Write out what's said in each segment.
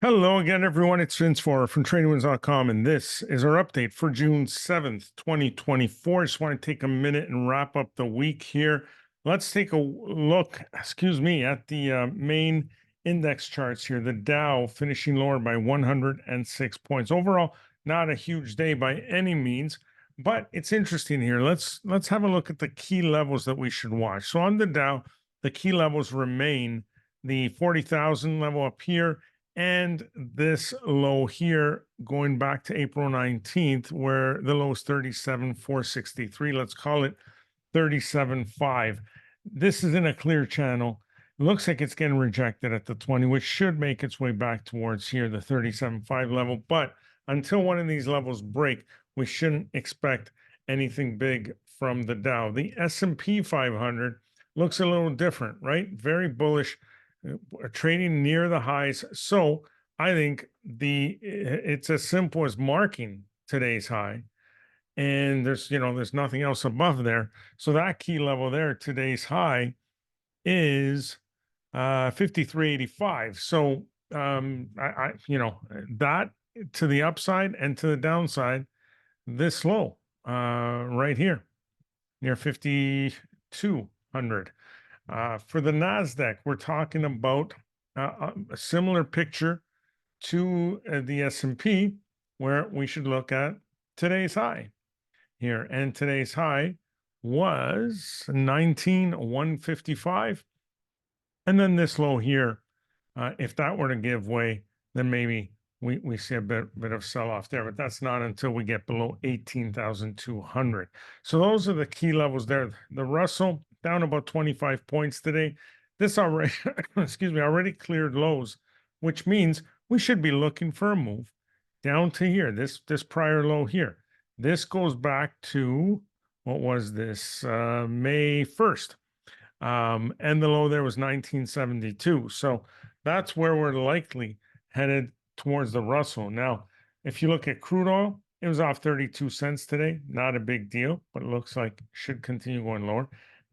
Hello again, everyone. It's Vince Forer from TradingWinds.com, and this is our update for June 7th, 2024. Just want to take a minute and wrap up the week here. Let's take a look, at the main index charts here. The Dow finishing lower by 106 points. Overall, not a huge day by any means, but it's interesting here. Let's have a look at the key levels that we should watch. So on the Dow, the key levels remain the 40,000 level up here, and this low here going back to April 19th, where the low is 37,463. Let's call it 37.5. This is in a clear channel. It looks like it's getting rejected at the 20, which should make its way back towards here, the 37.5 level. But until one of these levels break, we shouldn't expect anything big from the Dow. The S&P 500 looks a little different, right? Very bullish, trading near the highs. So I think it's as simple as marking today's high, and there's nothing else above there. So that key level there, today's high, is 53.85. So that to the upside and to the downside, this low right here near 5,200. For the NASDAQ, we're talking about a similar picture to the S&P, where we should look at today's high here. And today's high was 19,155. And then this low here, if that were to give way, then maybe we see a bit of sell-off there, but that's not until we get below 18,200. So those are the key levels there. The Russell down about 25 points today. This already, already cleared lows, which means we should be looking for a move down to here, this prior low here. This goes back to, what was this, May 1st. And the low there was 1972. So that's where we're likely headed towards the Russell. Now, if you look at crude oil, it was off 32 cents today. Not a big deal, but it looks like it should continue going lower.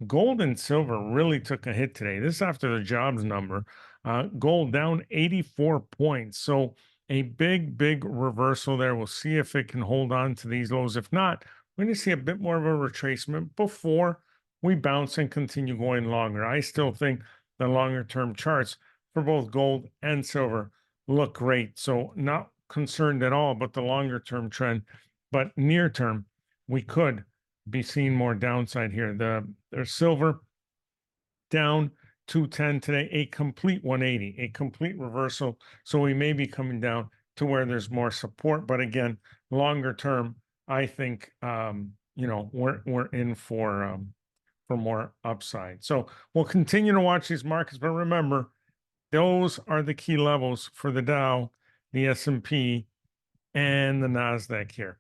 Gold and silver really took a hit today. This is after the jobs number. Gold down 84 points. So a big reversal there. We'll see if it can hold on to these lows. If not, we're going to see a bit more of a retracement before we bounce and continue going longer. I still think the longer term charts for both gold and silver look great. So not concerned at all about the longer term trend, but near term, we could be seeing more downside here. There's silver down 210 today, a complete 180, a complete reversal. So we may be coming down to where there's more support. But again, longer term, I think we're in for more upside. So we'll continue to watch these markets, but remember, those are the key levels for the Dow, the S&P, and the NASDAQ here.